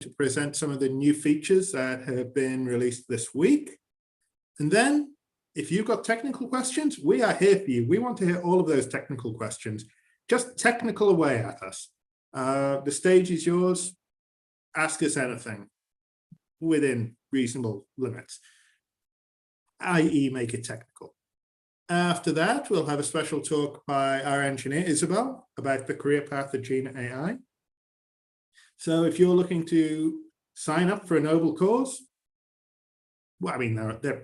to present some of the new features that have been released this week. And then, if you've got technical questions, we are here for you. We want to hear all of those technical questions. Just technical away at us. The stage is yours. Ask us anything within reasonable limits, i.e. make it technical. After that, we'll have a special talk by our engineer, Isabelle, about the career path at Jina AI. So if you're looking to sign up for a noble cause, well, I mean,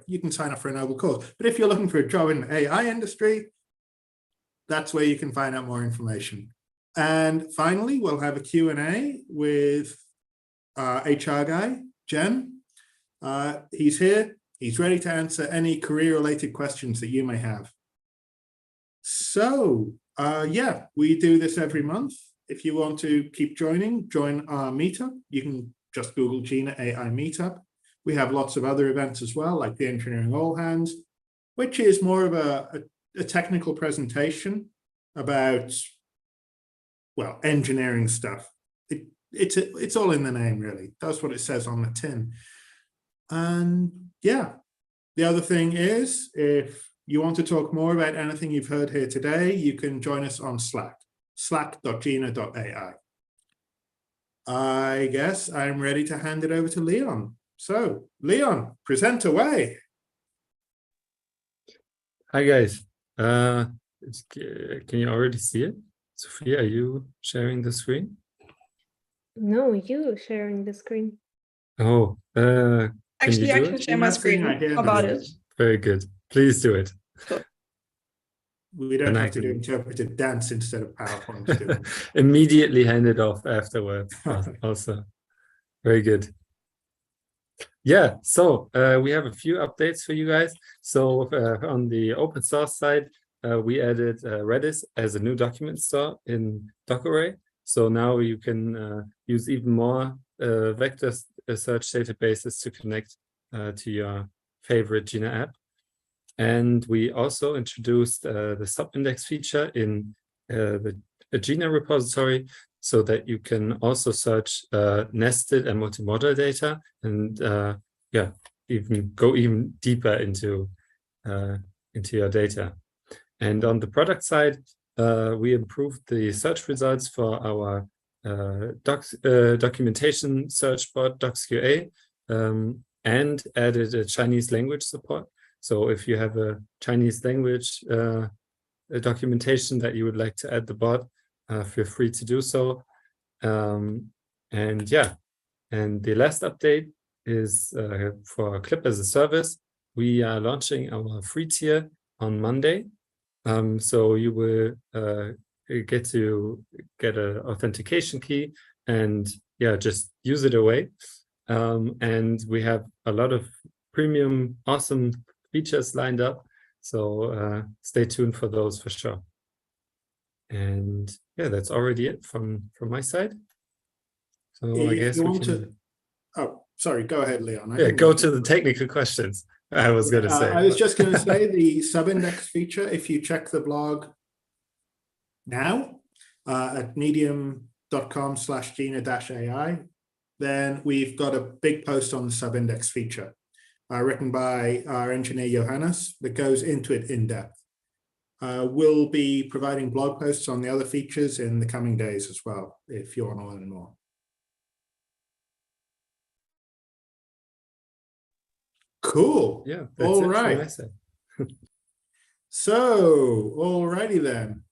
you can sign up for a noble cause, but if you're looking for a job in the AI industry, that's where you can find out more information. And finally, we'll have a Q&A with our HR guy, Jen. He's here. He's ready to answer any career-related questions that you may have. So, yeah, we do this every month. If you want to keep join our meetup. You can just Google Jina AI Meetup. We have lots of other events as well, like the Engineering All Hands, which is more of a technical presentation about, well, engineering stuff. It's all in the name, really. That's what it says on the tin. And yeah, the other thing is, if you want to talk more about anything you've heard here today, you can join us on Slack, slack.jina.ai. I guess I'm ready to hand it over to Leon. So, Leon, present away. Hi, guys. Can you already see it? Sophia, are you sharing the screen? No, you sharing the screen. Oh, Actually, I can share my screen. How about it? Very good. Please do it. Cool. We don't have to do interpretive dance instead of PowerPoint. Immediately hand it off afterwards. Also, very good. Yeah, so we have a few updates for you guys. So on the open source side, we added Redis as a new document store in Dockeray. So now you can use even more vector search databases to connect to your favorite Jina app. And we also introduced the subindex feature in the Jina repository, so that you can also search nested and multimodal data, and yeah, go even deeper into your data. And on the product side, we improved the search results for our documentation search bot DocsQA, and added a Chinese language support. So if you have a Chinese language documentation that you would like to add the bot, feel free to do so. And yeah, and the last update is for Clip as a Service. We are launching our free tier on Monday. So you will get to get an authentication key and yeah, just use it away. And we have a lot of premium, awesome features lined up. So stay tuned for those for sure. And yeah, that's already it from my side. So I guess we can... Oh, sorry, go ahead, Leon. Yeah, go to the technical questions. I was going to say. I was just going to say the subindex feature, if you check the blog now at medium.com/Jina-AI, then we've got a big post on the subindex feature written by our engineer Johannes that goes into it in depth. We'll be providing blog posts on the other features in the coming days as well, if you want to learn more. Cool. Yeah. All right. So, alrighty then.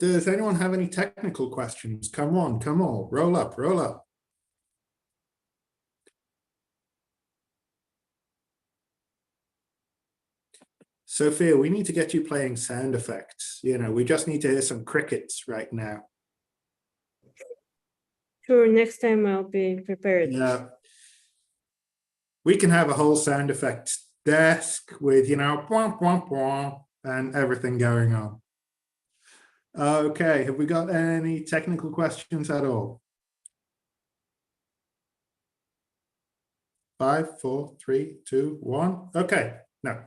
Does anyone have any technical questions? Come on, roll up, roll up. Sophia, we need to get you playing sound effects. You know, we just need to hear some crickets right now. Sure, next time I'll be prepared. Yeah. We can have a whole sound effects desk with, you know, womp, womp, womp, and everything going on. Okay, have we got any technical questions at all? 5, 4, 3, 2, 1. Okay, no.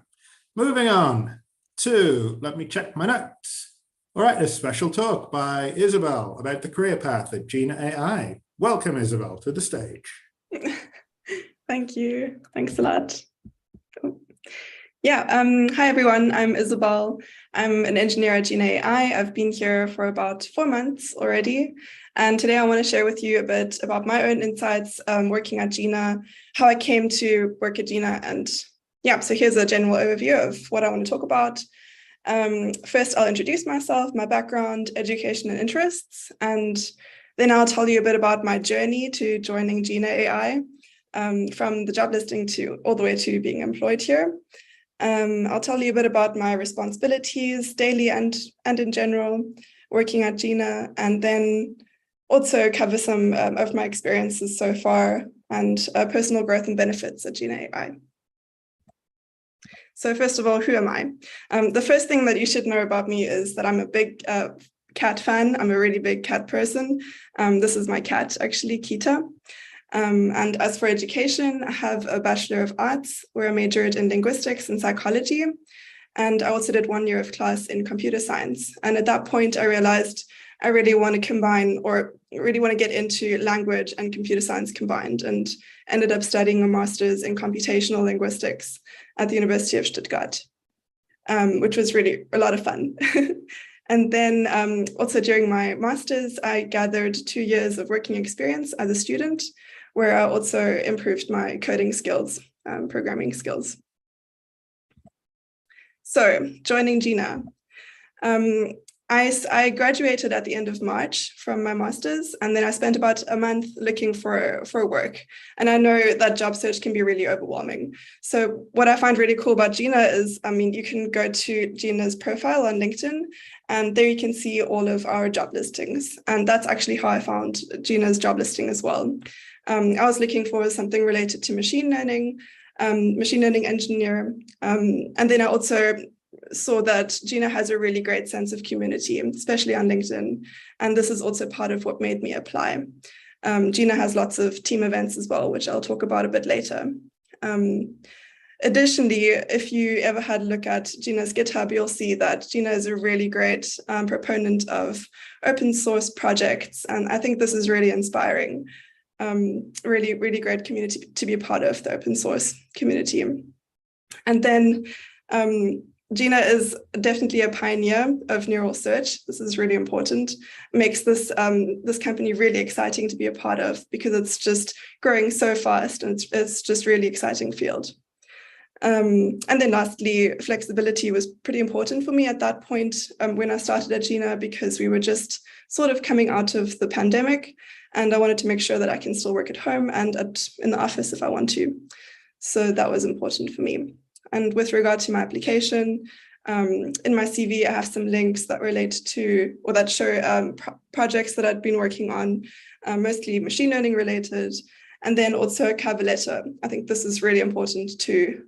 Moving on to, let me check my notes. All right, a special talk by Isabelle about the career path at Jina AI. Welcome, Isabelle, to the stage. Thank you. Thanks a lot. Cool. Yeah, hi everyone, I'm Isabelle. I'm an engineer at Jina AI. I've been here for about 4 months already. And today I want to share with you a bit about my own insights working at Jina, how I came to work at Jina. And yeah, so here's a general overview of what I want to talk about. First, I'll introduce myself, my background, education and interests, and then I'll tell you a bit about my journey to joining Jina AI, from the job listing to all the way to being employed here. I'll tell you a bit about my responsibilities daily and in general working at Jina, and then also cover some of my experiences so far and personal growth and benefits at Jina AI. So first of all, who am I? The first thing that you should know about me is that I'm a big cat fan. I'm a really big cat person. This is my cat, actually, Kita. And as for education, I have a Bachelor of Arts where I majored in linguistics and psychology. And I also did 1 year of class in computer science. And at that point, I realized I really want to combine, or really want to get into language and computer science combined, and ended up studying a master's in computational linguistics at the University of Stuttgart, which was really a lot of fun. And then also during my master's, I gathered 2 years of working experience as a student, where I also improved my coding skills, programming skills. So joining Jina. I graduated at the end of March from my master's, and then I spent about a month looking for work. And I know that job search can be really overwhelming. So what I find really cool about Jina is, I mean, you can go to Jina's profile on LinkedIn, and there you can see all of our job listings. And that's actually how I found Jina's job listing as well. I was looking for something related to machine learning engineer. And then I also saw that Jina has a really great sense of community, especially on LinkedIn. And this is also part of what made me apply. Jina has lots of team events as well, which I'll talk about a bit later. Additionally, if you ever had a look at Jina's GitHub, you'll see that Jina is a really great proponent of open source projects. And I think this is really inspiring. Really, really great community to be a part of, the open source community. And then Jina is definitely a pioneer of neural search. This is really important. Makes this this company really exciting to be a part of, because it's just growing so fast, and it's just really exciting field. And then lastly, flexibility was pretty important for me at that point when I started at Jina, because we were just sort of coming out of the pandemic, and I wanted to make sure that I can still work at home and in the office if I want to. So that was important for me. And with regard to my application, in my CV, I have some links that relate to, or that show projects that I'd been working on, mostly machine learning related, and then also a cover letter. I think this is really important to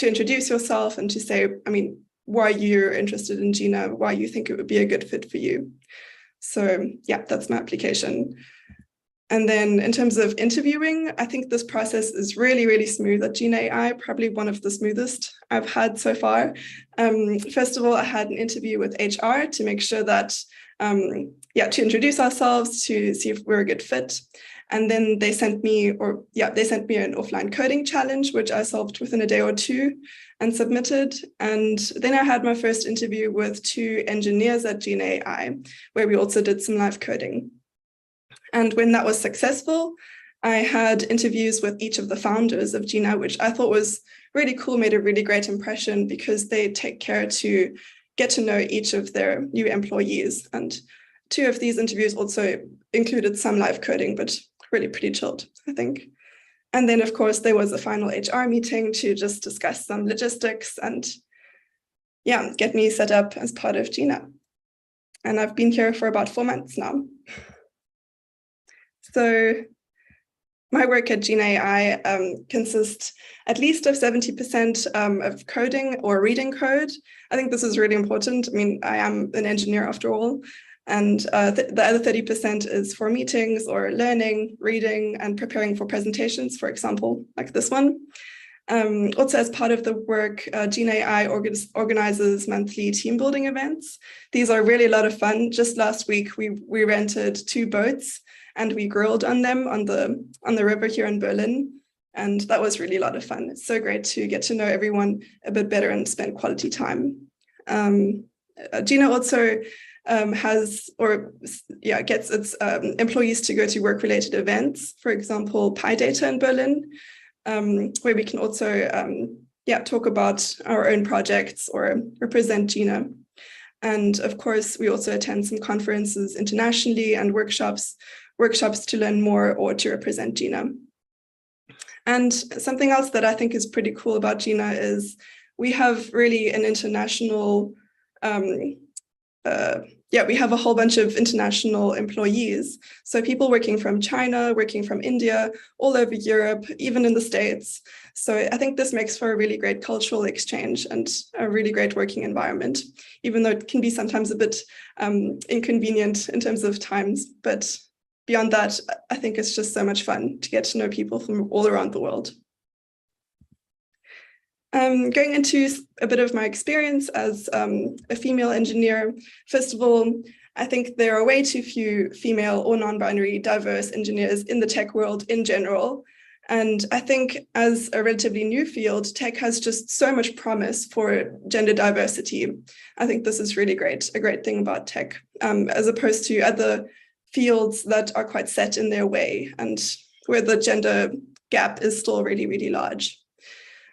introduce yourself and to say, I mean, why you're interested in Jina, why you think it would be a good fit for you. So yeah, that's my application. And then in terms of interviewing, I think this process is really, really smooth at Jina AI, probably one of the smoothest I've had so far. First of all, I had an interview with HR to make sure that, to introduce ourselves, to see if we're a good fit. And then they sent me an offline coding challenge, which I solved within a day or two and submitted. And then I had my first interview with 2 engineers at Jina AI, where we also did some live coding. And when that was successful, I had interviews with each of the founders of Jina, which I thought was really cool, made a really great impression, because they take care to get to know each of their new employees. And 2 of these interviews also included some live coding, but really pretty chilled, I think. And then, of course, there was a final HR meeting to just discuss some logistics and, get me set up as part of Jina. And I've been here for about 4 months now. So my work at Jina AI consists at least of 70% of coding or reading code. I think this is really important. I mean, I am an engineer after all. And the other 30% is for meetings or learning, reading, and preparing for presentations, for example, like this one. Also, as part of the work, Jina AI organizes monthly team building events. These are really a lot of fun. Just last week, we rented 2 boats and we grilled on them on the river here in Berlin. And that was really a lot of fun. It's so great to get to know everyone a bit better and spend quality time. Jina also gets its employees to go to work-related events, for example, Pi Data in Berlin, where we can also talk about our own projects or represent Jina. And of course, we also attend some conferences internationally and workshops to learn more or to represent Jina. And something else that I think is pretty cool about Jina is we have really an international, we have a whole bunch of international employees. So people working from China, working from India, all over Europe, even in the States. So I think this makes for a really great cultural exchange and a really great working environment, even though it can be sometimes a bit inconvenient in terms of times. But beyond that, I think it's just so much fun to get to know people from all around the world. Going into a bit of my experience as a female engineer, first of all, I think there are way too few female or non-binary diverse engineers in the tech world in general. And I think as a relatively new field, tech has just so much promise for gender diversity. I think this is really great, a great thing about tech, as opposed to other fields that are quite set in their way and where the gender gap is still really, really large.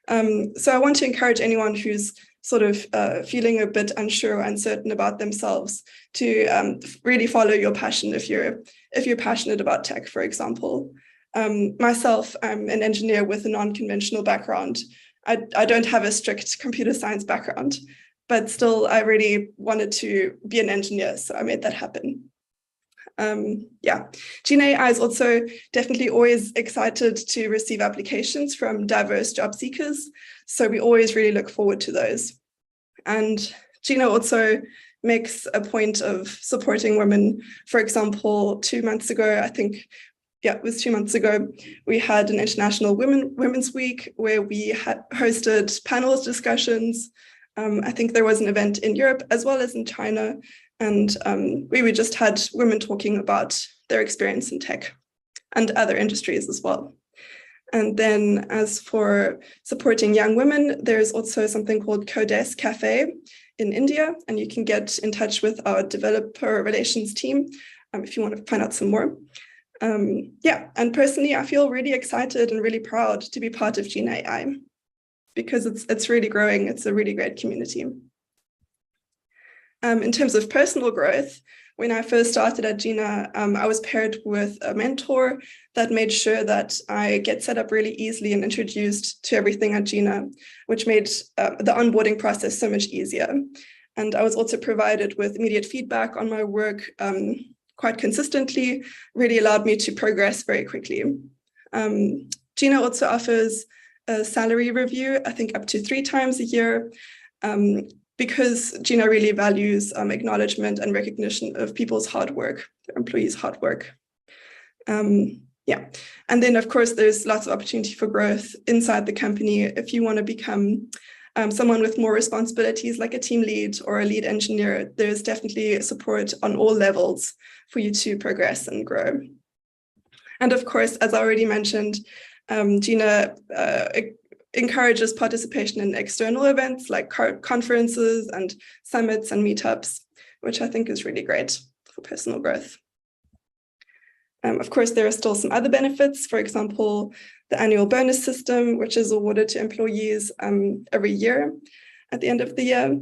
So I want to encourage anyone who's sort of feeling a bit unsure or uncertain about themselves to really follow your passion if you're passionate about tech, for example. Myself, I'm an engineer with a non-conventional background. I don't have a strict computer science background, but still I really wanted to be an engineer, so I made that happen. Jina AI is also definitely always excited to receive applications from diverse job seekers. So we always really look forward to those. And Jina also makes a point of supporting women. For example, 2 months ago, I think, it was 2 months ago, we had an International Women's Week where we had hosted panels discussions. I think there was an event in Europe as well as in China. And we just had women talking about their experience in tech and other industries as well. And then as for supporting young women, there's also something called Codesk Cafe in India, and you can get in touch with our developer relations team if you want to find out some more. And personally, I feel really excited and really proud to be part of Jina AI because it's really growing. It's a really great community. In terms of personal growth, when I first started at Jina, I was paired with a mentor that made sure that I get set up really easily and introduced to everything at Jina, which made the onboarding process so much easier. And I was also provided with immediate feedback on my work quite consistently, really allowed me to progress very quickly. Jina also offers a salary review, I think up to 3 times a year, because Jina really values acknowledgement and recognition of people's hard work, their employees' hard work. And then of course, there's lots of opportunity for growth inside the company. If you want to become someone with more responsibilities like a team lead or a lead engineer, there's definitely support on all levels for you to progress and grow. And of course, as I already mentioned, Jina encourages participation in external events like conferences and summits and meetups, which I think is really great for personal growth. Of course, there are still some other benefits. For example, the annual bonus system, which is awarded to employees every year at the end of the year.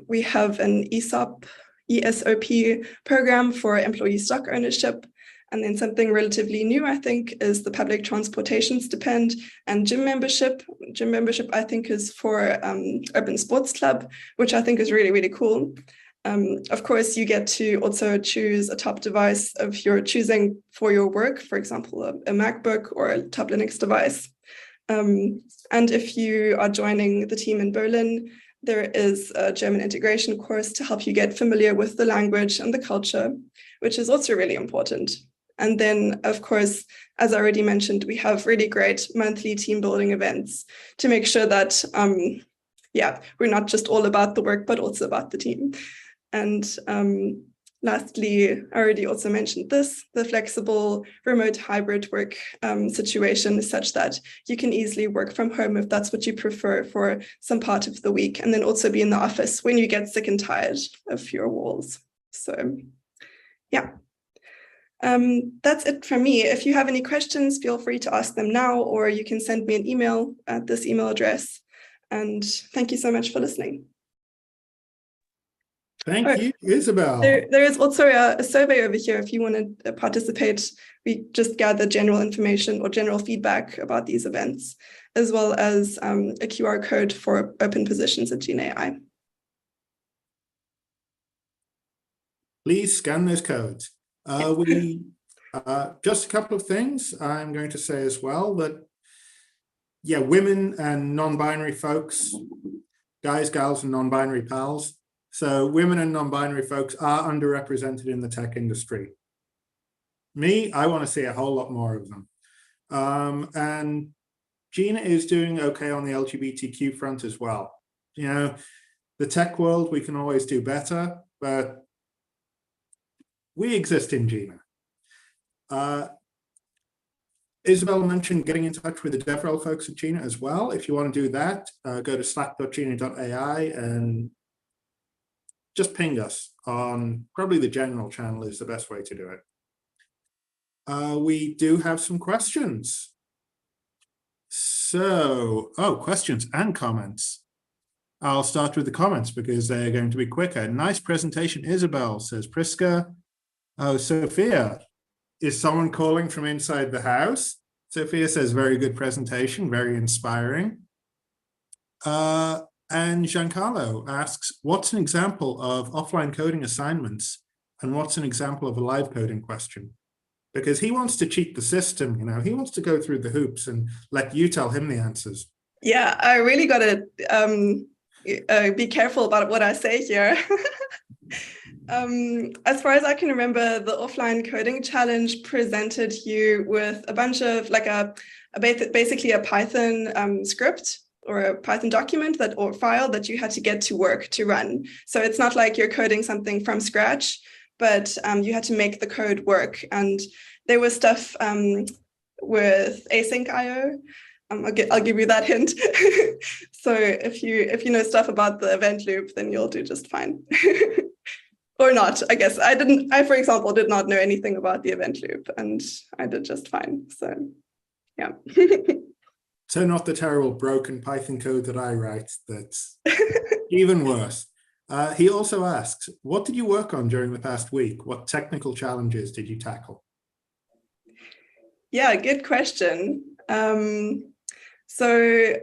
We have an ESOP program for employee stock ownership. And then something relatively new, I think, is the public transportation stipend and gym membership. Gym membership, I think, is for Urban Sports Club, which I think is really, really cool. Of course, you get to also choose a top device of your choosing for your work, for example, a MacBook or a top Linux device. And if you are joining the team in Berlin, there is a German integration course to help you get familiar with the language and the culture, which is also really important. And then, of course, as I already mentioned, we have really great monthly team building events to make sure that, we're not just all about the work, but also about the team. And lastly, I already also mentioned this, the flexible remote hybrid work situation is such that you can easily work from home if that's what you prefer for some part of the week, and then also be in the office when you get sick and tired of your walls. So yeah, that's it from me. If you have any questions, feel free to ask them now, or you can send me an email at this email address. And thank you so much for listening. Thank you, Isabelle. There is also a survey over here if you want to participate. We just gather general information or general feedback about these events, as well as a QR code for open positions at Jina AI. Please scan those codes. Just a couple of things I'm going to say as well, that yeah, women and non-binary folks, guys, gals, and non-binary pals. So women and non-binary folks are underrepresented in the tech industry. I want to see a whole lot more of them. And Jina is doing okay on the LGBTQ front as well. You know, the tech world, we can always do better, but we exist in Jina. Isabelle mentioned getting in touch with the DevRel folks at Jina as well. If you want to do that, go to slack.jina.ai and just ping us on probably the general channel is the best way to do it. We do have some questions. So, questions and comments. I'll start with the comments because they're going to be quicker. Nice presentation, Isabelle, says Priska. Oh, Sophia, is someone calling from inside the house? Sophia says, very good presentation, very inspiring. And Giancarlo asks, what's an example of offline coding assignments and what's an example of a live coding question? Because he wants to cheat the system, you know, he wants to go through the hoops and let you tell him the answers. Yeah, I really got to be careful about what I say here. As far as I can remember, the offline coding challenge presented you with a bunch of basically a Python script or a Python document or file that you had to get to work to run. So it's not like you're coding something from scratch, but you had to make the code work. And there was stuff with async IO. I'll give you that hint. So if you know stuff about the event loop, then you'll do just fine. Or not, I guess. I, for example, did not know anything about the event loop, and I did just fine. So yeah. So not the terrible broken Python code that I write, that's even worse. He also asks, what did you work on during the past week? What technical challenges did you tackle? Yeah, good question. So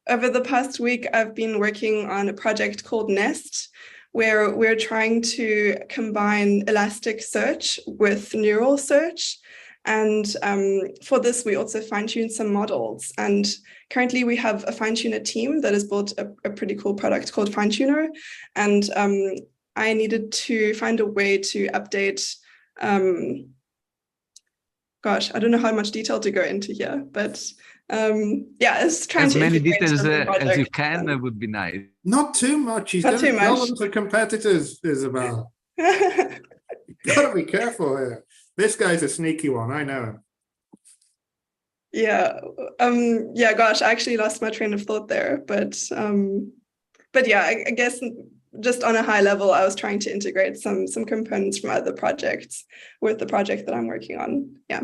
over the past week, I've been working on a project called Nest, where we're trying to combine Elasticsearch with neural search. And for this, we also fine-tuned some models. And currently we have a fine-tuner team that has built a pretty cool product called FineTuner. And I needed to find a way to update, gosh, I don't know how much detail to go into here, but yeah, it's trying as to many integrate details as you project. can, that would be nice. Not too much. He's Not going to too tell much. them to competitors, Isabelle. You've got to be careful here. This guy's a sneaky one. I know him. Yeah. Yeah, gosh, I actually lost my train of thought there. But yeah, I guess just on a high level, I was trying to integrate some components from other projects with the project that I'm working on. Yeah.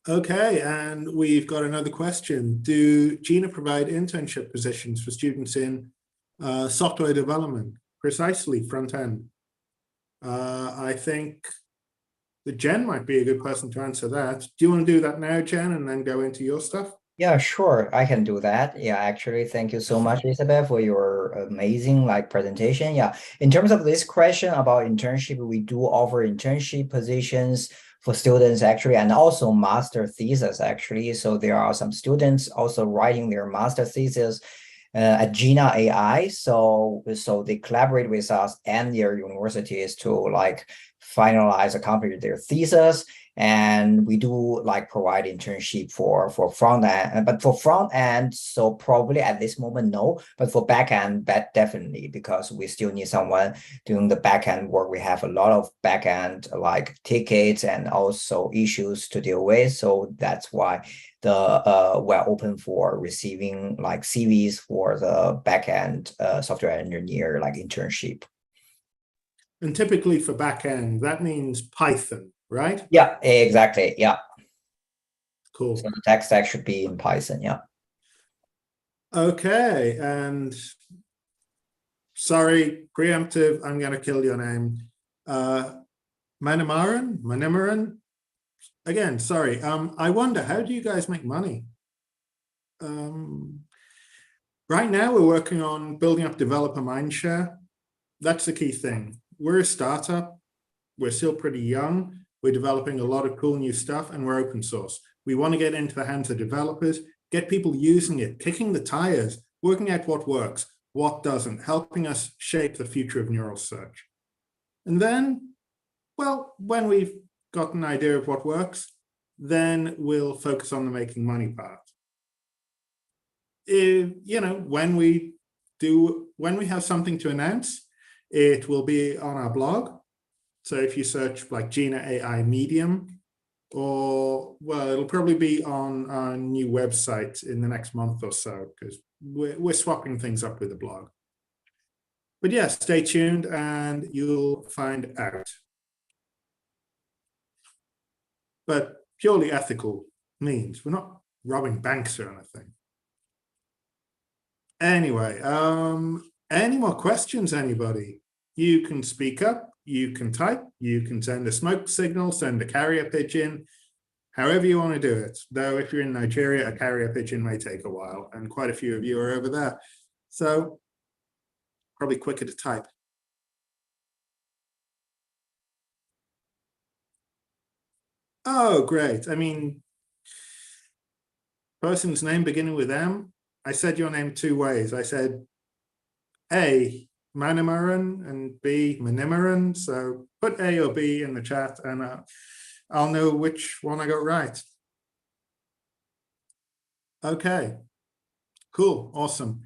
Okay, and we've got another question. Do Jina provide internship positions for students in software development, precisely front end? I think that Jen might be a good person to answer that. Do you want to do that now, Jen, and then go into your stuff? Yeah, sure. I can do that. Yeah, actually, thank you so much, Isabelle, for your amazing presentation. Yeah, in terms of this question about internship, we do offer internship positions for students actually, and also master thesis actually. So there are some students also writing their master thesis at Jina AI. So they collaborate with us and their universities to finalize or complete their thesis. And we do like provide internship for front end, but for front end, so probably at this moment, no, but for back end, that definitely, because we still need someone doing the back end work. We have a lot of back end like tickets and also issues to deal with. So that's why we're open for receiving like CVs for the back end software engineer like internship. And typically for backend, that means Python, right? Yeah, exactly. Yeah. Cool. So the tech stack should be in Python. Yeah. Okay. And sorry, preemptive, I'm going to kill your name. Manimaran? Again, sorry. I wonder, how do you guys make money? Right now, we're working on building up developer mindshare. That's the key thing. We're a startup. We're still pretty young. We're developing a lot of cool new stuff, and we're open source. We want to get into the hands of developers, get people using it, kicking the tires, working out what works, what doesn't, helping us shape the future of neural search. And then, well, when we've got an idea of what works, then we'll focus on the making money part. When we have something to announce, it will be on our blog. So if you search like Jina AI Medium, or well, it'll probably be on our new website in the next month or so, because we're swapping things up with the blog. But yeah, stay tuned and you'll find out. But purely ethical means we're not robbing banks or anything. Anyway, any more questions, anybody? You can speak up, you can type, you can send a smoke signal, send a carrier pigeon, however you want to do it. Though if you're in Nigeria, a carrier pigeon may take a while, and quite a few of you are over there. So probably quicker to type. Oh, great. I mean, person's name beginning with M. I said your name two ways. I said A, Manimaran, and B, Manimaran. So put A or B in the chat and I'll know which one I got right. Okay, cool, awesome.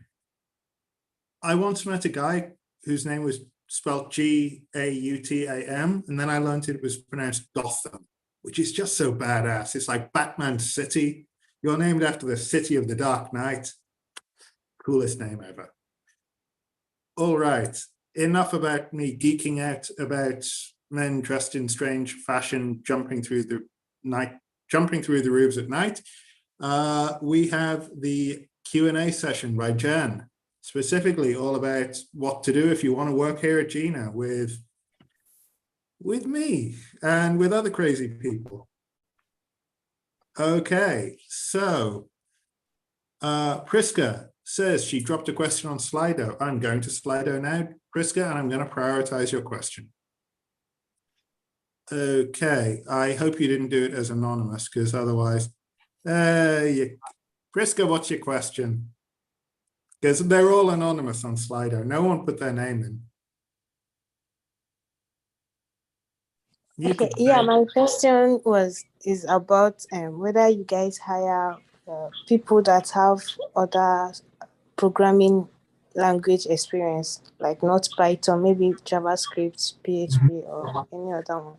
I once met a guy whose name was spelled G-A-U-T-A-M, and then I learned it was pronounced Gotham, which is just so badass. It's like Batman City. You're named after the city of the Dark Knight. Coolest name ever. All right, enough about me geeking out about men dressed in strange fashion jumping through the roofs at night. We have the Q&A session by Jen, specifically all about what to do if you want to work here at Jina with me and with other crazy people. Okay, so Priska says she dropped a question on Slido. I'm going to Slido now, Priska, and I'm going to prioritize your question. Okay, I hope you didn't do it as anonymous, because otherwise, Priska, what's your question? Because they're all anonymous on Slido. No one put their name in. Okay, yeah, my question is about whether you guys hire people that have other programming language experience, like not Python, maybe JavaScript, PHP, or any other one.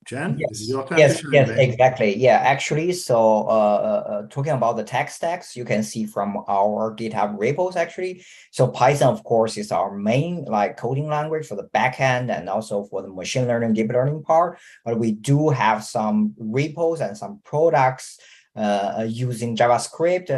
Jen, yes, your time yes, to shine, yes, baby. exactly. Yeah, actually, so talking about the tech stacks, you can see from our GitHub repos actually. So Python, of course, is our main like coding language for the backend and also for the machine learning, deep learning part. But we do have some repos and some products using JavaScript,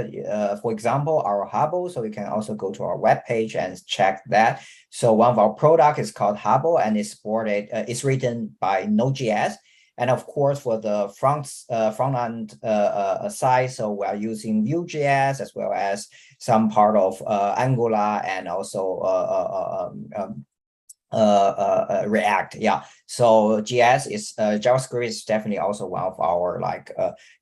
for example, our Hubble. So you can also go to our webpage and check that. So one of our product is called Hubble, and it's supported. It's written by Node.js, and of course for the front end side, so we are using Vue.js as well as some part of Angular and also React. Yeah. So GS is JavaScript is definitely also one of our like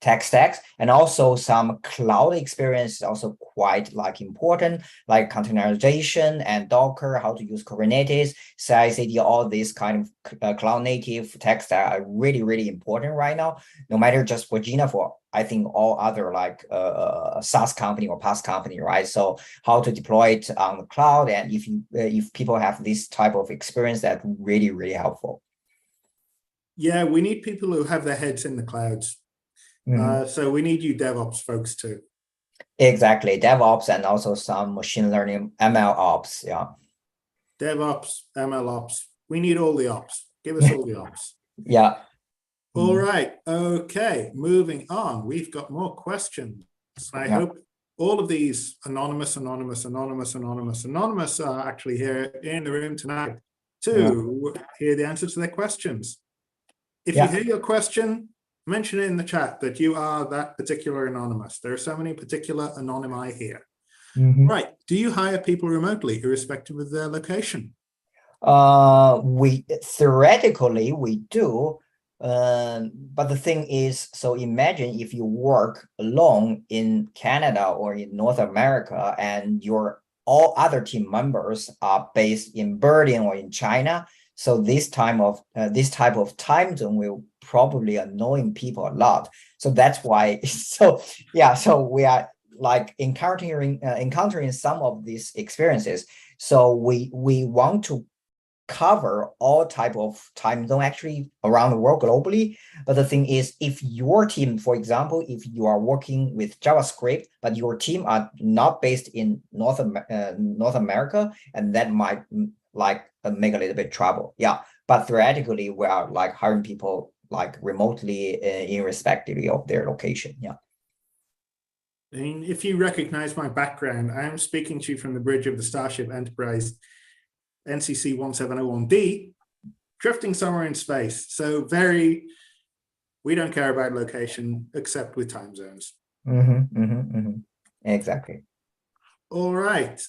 tech stacks, and also some cloud experience is also quite like important, like containerization and Docker, how to use Kubernetes, CI/CD, all these kind of cloud native tech stack are really, really important right now. No matter just for Jina, for I think all other like SaaS company or PaaS company, right? So how to deploy it on the cloud, and if people have this type of experience, that's really, really helpful. Yeah, we need people who have their heads in the clouds. So we need you DevOps folks too. Exactly, DevOps and also some machine learning, ML ops. Yeah. DevOps, ML ops. We need all the ops. Give us all the ops. Yeah. All right. Okay. Moving on. We've got more questions. I hope all of these anonymous are actually here in the room tonight to hear the answer to their questions. If you hear your question, mention it in the chat that you are that particular anonymous. There are so many particular anonymi here. Right. Do you hire people remotely, irrespective of their location? We theoretically we do, but the thing is, so imagine if you work alone in Canada or in North America, and your all other team members are based in Berlin or in China. So this type of time zone will probably annoying people a lot. So that's why. So yeah. So we are like encountering some of these experiences. So we want to cover all type of time zone actually around the world globally. But the thing is, if your team, for example, if you are working with JavaScript, but your team are not based in North America, and that might like make a little bit trouble. Yeah, but theoretically, we are like hiring people like remotely irrespectively of their location. Yeah. I mean, if you recognize my background, I am speaking to you from the bridge of the Starship Enterprise NCC 1701D, drifting somewhere in space. So we don't care about location except with time zones. Exactly. All right.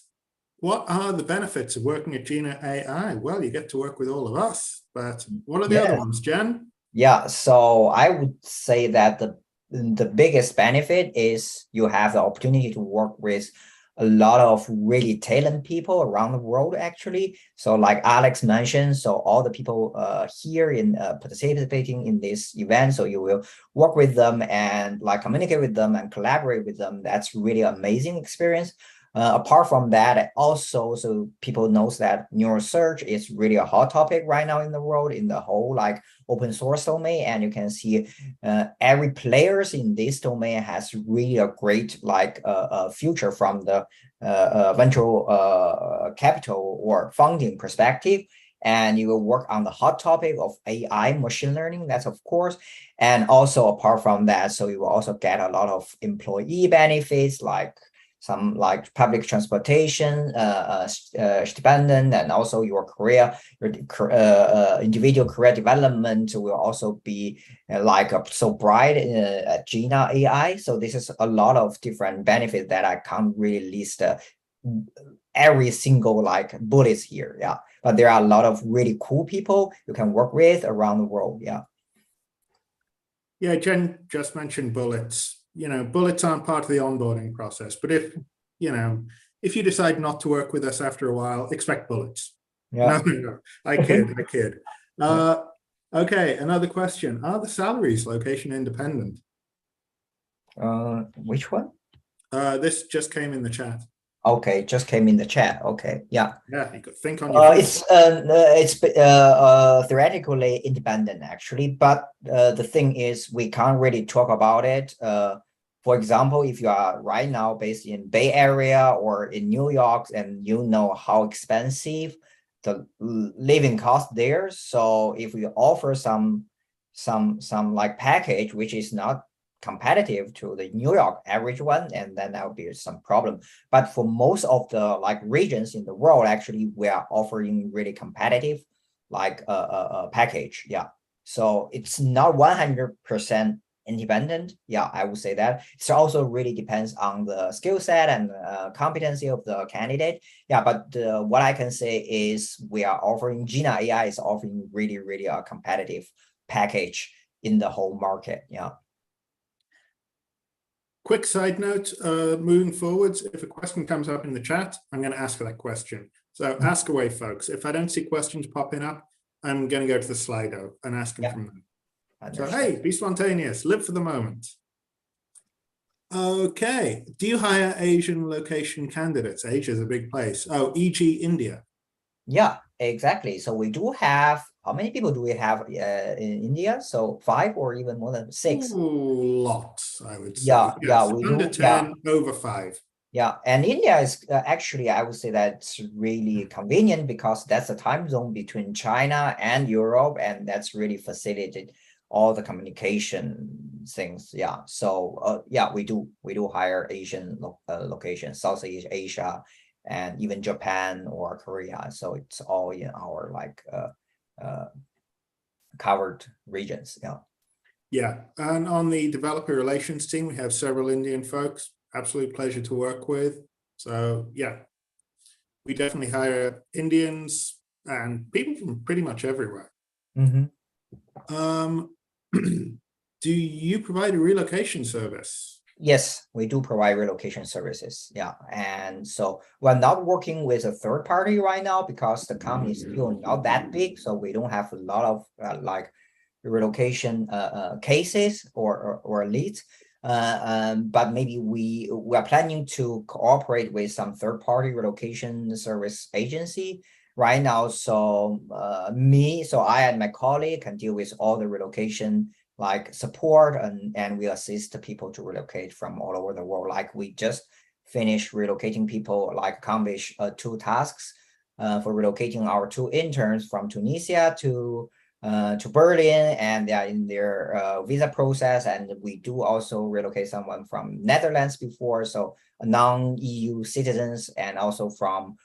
What are the benefits of working at Jina AI? Well, you get to work with all of us, but what are the other ones, Jen? Yeah, so I would say that the biggest benefit is you have the opportunity to work with a lot of really talented people around the world, actually. So like Alex mentioned, so all the people here in participating in this event, so you will work with them and like communicate with them and collaborate with them. That's really amazing experience. Apart from that, also, so people knows that neurosearch is really a hot topic right now in the world, in the whole like open source domain, and you can see every players in this domain has really a great like future from the venture capital or funding perspective. And you will work on the hot topic of AI, machine learning, that's of course. And also apart from that, so you will also get a lot of employee benefits, like some like public transportation, stipend, and also your career, your individual career development will also be like so bright at Jina AI. So this is a lot of different benefits that I can't really list every single like bullets here. Yeah, but there are a lot of really cool people you can work with around the world. Yeah. Yeah, Jen just mentioned bullets. You know, bullets aren't part of the onboarding process, but if you decide not to work with us after a while, expect bullets. Yeah. No, I kid. Okay, another question. Are the salaries location independent? Which one? This just came in the chat. Okay, just came in the chat. Okay, yeah. Yeah, you could think on your feet. It's theoretically independent actually, but the thing is we can't really talk about it. For example, if you are right now based in Bay Area or in New York, and you know how expensive the living cost there, so if we offer some like package which is not competitive to the New York average one, and then that would be some problem. But for most of the like regions in the world, actually, we are offering really competitive like package. Yeah. So it's not 100% independent. Yeah, I would say that. So also really depends on the skill set and competency of the candidate. Yeah, but what I can say is we are offering, Jina AI is offering really, really a competitive package in the whole market. Yeah. Quick side note, moving forwards, if a question comes up in the chat, I'm going to ask that question. So ask away, folks. If I don't see questions popping up, I'm going to go to the Slido and ask them from them. So, hey, be spontaneous, live for the moment. Okay. Do you hire Asian location candidates? Asia is a big place. Oh, e.g. India. Yeah, exactly. So we do have, how many people do we have in India? So 5 or even more than 6? Ooh, lots, I would say. Yeah, Yes, yeah, we under do. 10, over 5. Yeah, and India is actually, I would say that's really convenient because that's a time zone between China and Europe, and that's really facilitated all the communication things. Yeah, so yeah, we do hire Asian locations, Southeast Asia, and even Japan or Korea. So it's all in our like covered regions. Yeah. Yeah, and on the developer relations team, we have several Indian folks. Absolute pleasure to work with. So yeah, we definitely hire Indians and people from pretty much everywhere. Do you provide a relocation service? Yes, we do provide relocation services. Yeah, and so we're not working with a third party right now because the company is still not that big, so we don't have a lot of like relocation cases or leads. But maybe we are planning to cooperate with some third-party relocation service agency right now. So I and my colleague can deal with all the relocation like support, and we assist the people to relocate from all over the world. Like we just finished relocating people, like accomplish 2 tasks for relocating our 2 interns from Tunisia to Berlin, and they are in their visa process. And we do also relocate someone from Netherlands before, so non-EU citizens, and also from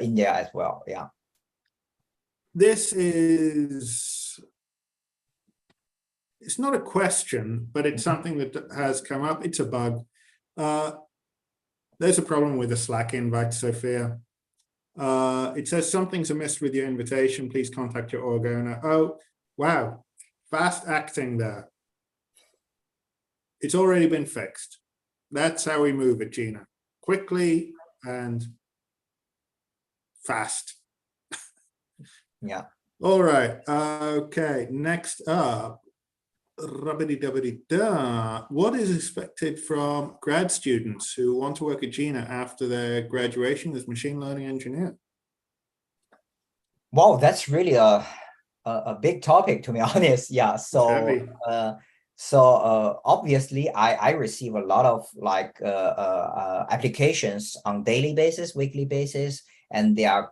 India as well. Yeah. This is, it's not a question, but it's something that has come up. It's a bug. There's a problem with the Slack invite, Sophia. It says something's amiss with your invitation. Please contact your org owner. Oh, wow. Fast acting there. It's already been fixed. That's how we move it, Jina. Quickly and fast. Yeah. All right. Okay. Next up. What is expected from grad students who want to work at Jina after their graduation as machine learning engineer? Wow, that's really a big topic, to be honest. Yeah. So obviously I receive a lot of like applications on daily basis, weekly basis, and they are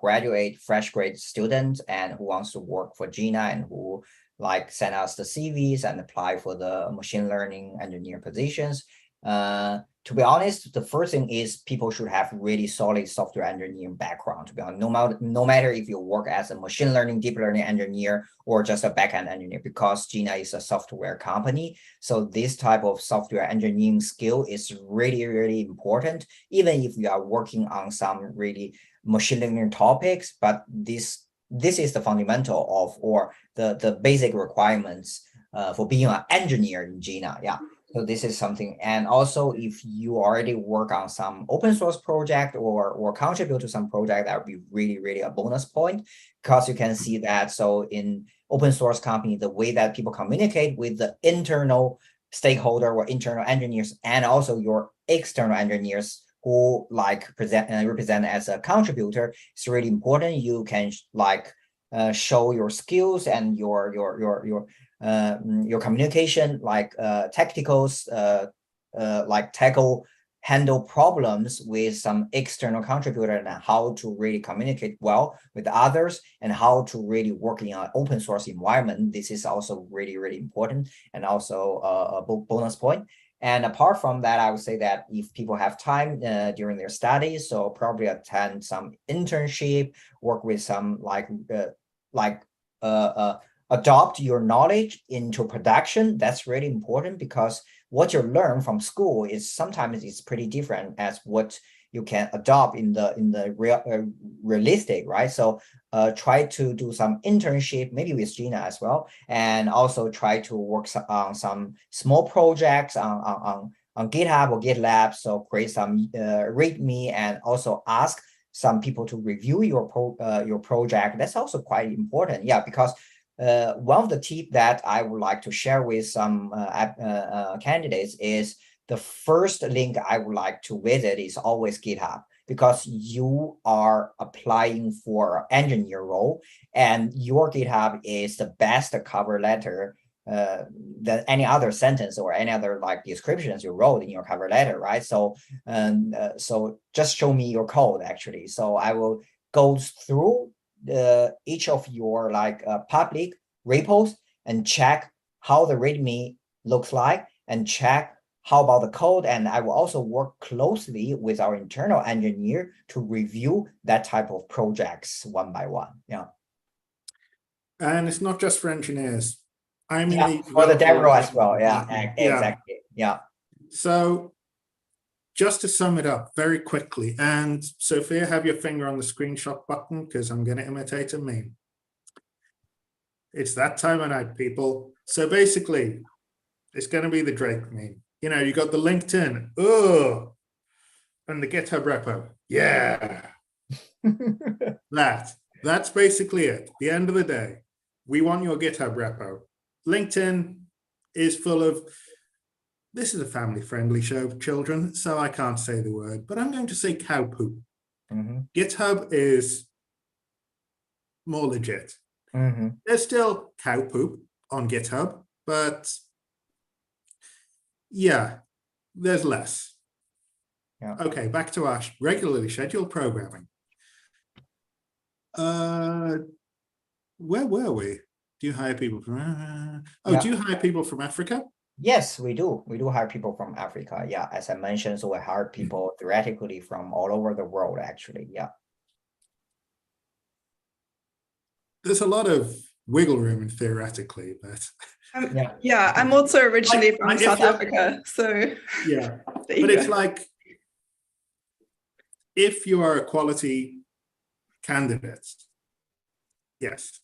fresh grad students and who wants to work for Jina and who like send us the CVs and apply for the machine learning engineer positions. To be honest, the first thing is people should have really solid software engineering background. To be honest, no matter if you work as a machine learning, deep learning engineer, or just a backend engineer, because Jina is a software company. So this type of software engineering skill is really, really important, even if you are working on some really machine learning topics. But this is the fundamental of, or the basic requirements for being an engineer in Jina. Yeah. So this is something. And also if you already work on some open source project or contribute to some project, that would be really, really a bonus point, because you can see that. So in open source company, the way that people communicate with the internal stakeholder or internal engineers, and also your external engineers who like represent as a contributor, it's really important. You can like show your skills and your communication, like tacticals, like handle problems with some external contributor, and how to really communicate well with others, and how to really work in an open source environment. This is also really, really important, and also a bonus point. And apart from that, I would say that if people have time during their studies, so probably attend some internship, work with some adopt your knowledge into production. That's really important, because what you learn from school is sometimes it's pretty different as what you can adopt in the realistic, right? So try to do some internship, maybe with Gina as well, and also try to work on some small projects on GitHub or GitLab. So create some README, and also ask some people to review your project. That's also quite important, yeah, because one of the tips that I would like to share with some candidates is the first link I would like to visit is always GitHub, because you are applying for engineer role, and your GitHub is the best cover letter than any other sentence or any other like descriptions you wrote in your cover letter, right? So so just show me your code actually. So I will go through each of your like public repos and check how the README looks like, and check how about the code. And I will also work closely with our internal engineer to review that type of projects one by one. Yeah. And it's not just for engineers. I'm in the for the dev role as relations well. Yeah, department. exactly. Yeah. So just to sum it up very quickly, and Sophia, have your finger on the screenshot button, because I'm going to imitate a meme. It's that time of night, people. So basically, it's going to be the Drake meme. You know, you got the LinkedIn, oh, and the GitHub repo. Yeah. That's basically it. At the end of the day, we want your GitHub repo. LinkedIn is full of, this is a family-friendly show, children, so I can't say the word, but I'm going to say cow poop. GitHub is more legit. There's still cow poop on GitHub, but yeah, there's less. Yeah. Okay, back to our regularly scheduled programming. Where were we? Do you hire people from? Do you hire people from Africa? Yes, we do. We do hire people from Africa. Yeah, as I mentioned, so we hire people theoretically from all over the world, actually. Yeah. There's a lot of wiggle room in theoretically, but yeah, I'm also originally from South Africa, so yeah, but it's like, if you are a quality candidate, yes.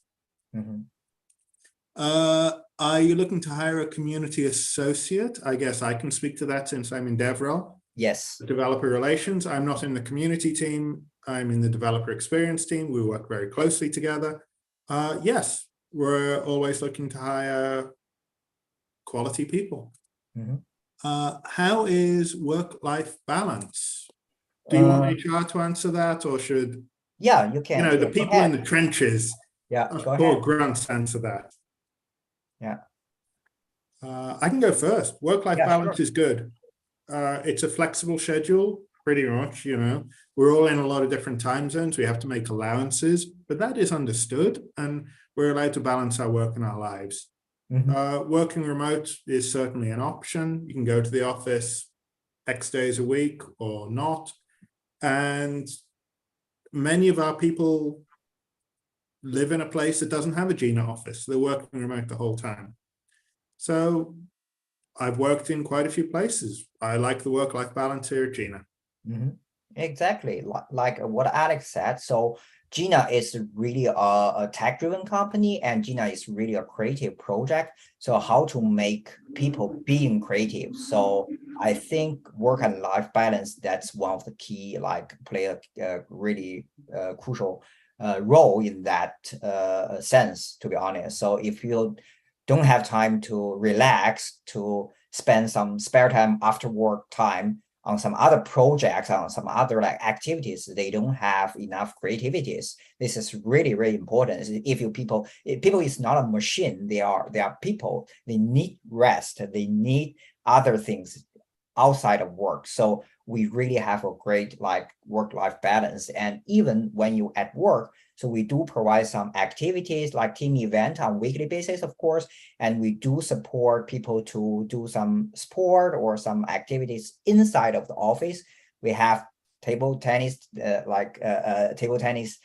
Are you looking to hire a community associate? I guess I can speak to that since I'm in DevRel. Yes. Developer relations. I'm not in the community team. I'm in the developer experience team. We work very closely together. Yes, we're always looking to hire quality people. How is work-life balance? Do you want HR to answer that, or should you can? You know, the people in the trenches. Go Grants answer that. Yeah. I can go first. Work-life balance is good. It's a flexible schedule, pretty much, you know. We're all in a lot of different time zones. We have to make allowances, but that is understood, and we're allowed to balance our work and our lives. Working remote is certainly an option. You can go to the office X days a week or not. And many of our people live in a place that doesn't have a Gina office. They're working remote the whole time. So I've worked in quite a few places. I like the work-life balance here at Gina. Exactly, like what Alex said. So Gina is really a tech-driven company, and Gina is really a creative project. So how to make people being creative. So I think work and life balance, that's one of the key, like play a really crucial role in that sense, to be honest. So if you don't have time to relax, to spend some spare time after work time on some other projects, on some other like activities, they don't have enough creativities. This is really, really important. If people is not a machine, they are people. They need rest. They need other things outside of work. So we really have a great like work-life balance. And even when you at work, so we do provide some activities like team event on weekly basis, of course, and we do support people to do some sport or some activities inside of the office. We have table tennis, table tennis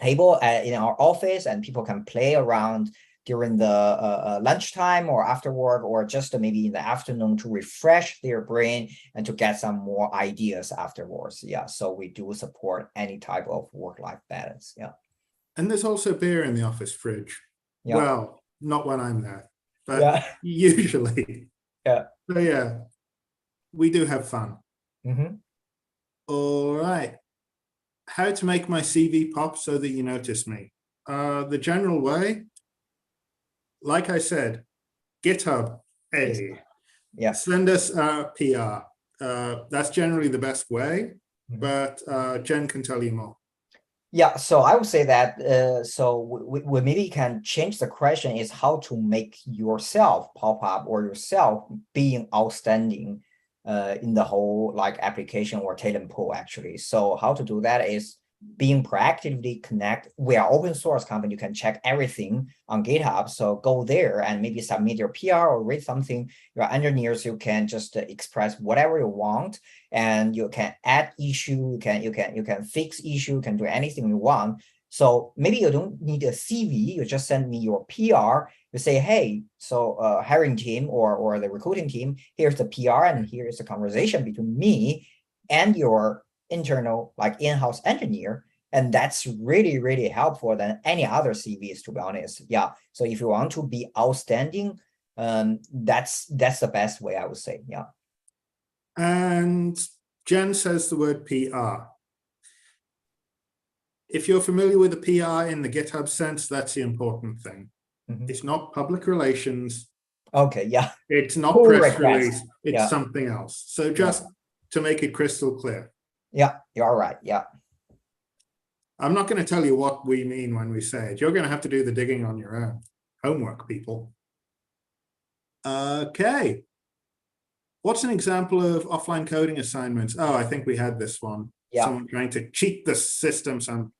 table in our office, and people can play around during the lunchtime or after work, or just maybe in the afternoon to refresh their brain and to get some more ideas afterwards. Yeah, so we do support any type of work-life balance. Yeah. And there's also beer in the office fridge. Yeah. Well, not when I'm there, but Yeah. usually. Yeah. So yeah, we do have fun. Mm-hmm. All right. How to make my CV pop so that you notice me. The general way, like I said, GitHub, hey, Yeah. send us a PR. That's generally the best way, but Jen can tell you more. Yeah, so I would say that so we maybe can change the question is how to make yourself pop up or yourself being outstanding in the whole like application or talent pool actually. So how to do that is being proactively connect. We are open source company. You can check everything on GitHub. So go there and maybe submit your PR or read something. Your engineers, you can just express whatever you want, and you can add issue. You can fix issue. You can do anything you want. So maybe you don't need a CV. You just send me your PR. You say, hey, so hiring team or the recruiting team, here's the PR and here's the conversation between me and your internal like in-house engineer, and that's really, really helpful than any other CVs, to be honest. Yeah, so if you want to be outstanding, that's the best way, I would say. Yeah. And Jen says the word PR. If you're familiar with the PR in the GitHub sense, that's the important thing. It's not public relations. Okay, yeah. It's not Pull press request. release. It's something else. So just to make it crystal clear. Yeah, you're right. Yeah. I'm not going to tell you what we mean when we say it. You're going to have to do the digging on your own. Homework, people. Okay. What's an example of offline coding assignments? Oh, I think we had this one. Yeah. Someone trying to cheat the system, some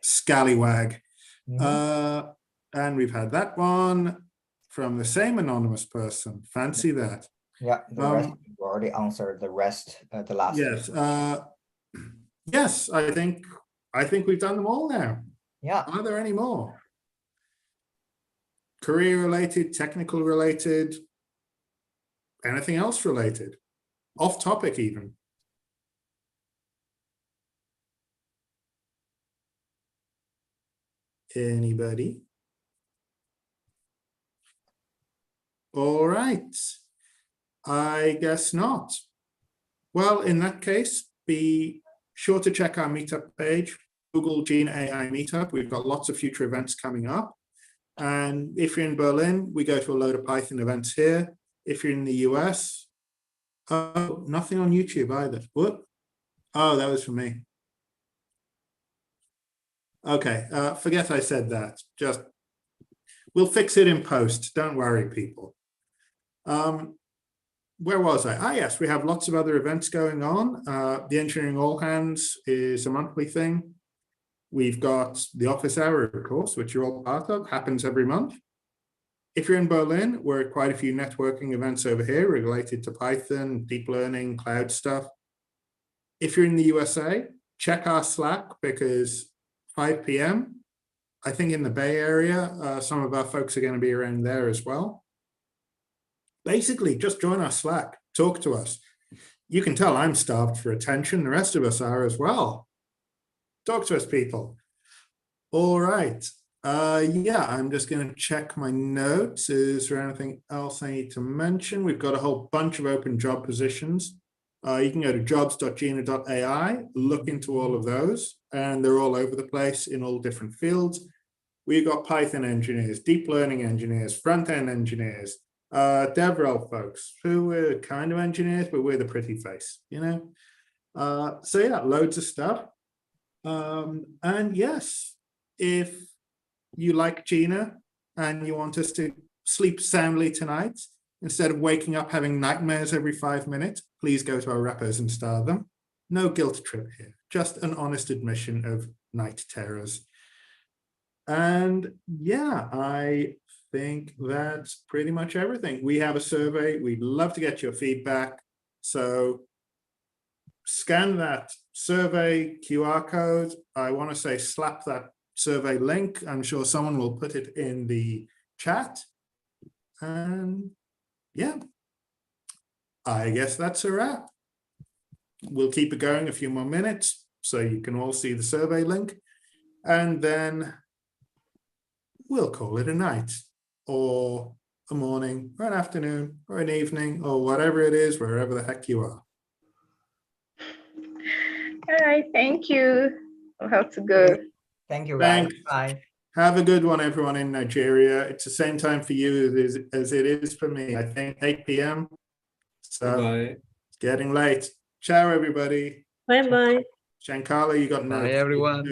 scallywag. And we've had that one from the same anonymous person. Fancy that. Yeah, the rest you already answered the rest the last. Yes. Yes, I think we've done them all now. Yeah. Are there any more? Career related, technical related, anything else related? Off topic even. Anybody? All right. I guess not. Well, in that case, be sure to check our meetup page, Google Jina AI meetup. We've got lots of future events coming up. And if you're in Berlin, we go to a load of Python events here. If you're in the US, oh, nothing on YouTube either. What? Oh, that was for me. Okay, forget I said that. Just, we'll fix it in post. Don't worry, people. Where was I? Ah, yes, we have lots of other events going on. The Engineering All Hands is a monthly thing. We've got the office hour, of course, which you're all part of, happens every month. If you're in Berlin, we're at quite a few networking events over here related to Python, deep learning, cloud stuff. If you're in the USA, check our Slack because 5 p.m., I think in the Bay Area, some of our folks are going to be around there as well. Basically, just join our Slack, talk to us. You can tell I'm starved for attention. The rest of us are as well. Talk to us, people. All right. Yeah, I'm just going to check my notes. Is there anything else I need to mention? We've got a whole bunch of open job positions. You can go to jobs.jina.ai, look into all of those, and they're all over the place in all different fields. We've got Python engineers, deep learning engineers, front-end engineers, DevRel folks who are kind of engineers, but we're the pretty face, you know? So yeah, loads of stuff. And yes, if you like Jina and you want us to sleep soundly tonight, instead of waking up having nightmares every 5 minutes, please go to our repos and star them. No guilt trip here, just an honest admission of night terrors. And yeah, I think that's pretty much everything. We have a survey. We'd love to get your feedback. So scan that survey QR code. I want to say slap that survey link. I'm sure someone will put it in the chat. And yeah, I guess that's a wrap. We'll keep it going a few more minutes so you can all see the survey link. And then we'll call it a night or a morning or an afternoon or an evening or whatever it is, wherever the heck you are. All right, thank you. I'll have to go. Thank you, guys. Thanks. Bye. Have a good one, everyone in Nigeria. It's the same time for you as it is for me. I think 8 p.m. So Bye. it's getting late. Ciao, everybody. Bye-bye. Shankala, you got no. Bye, everyone.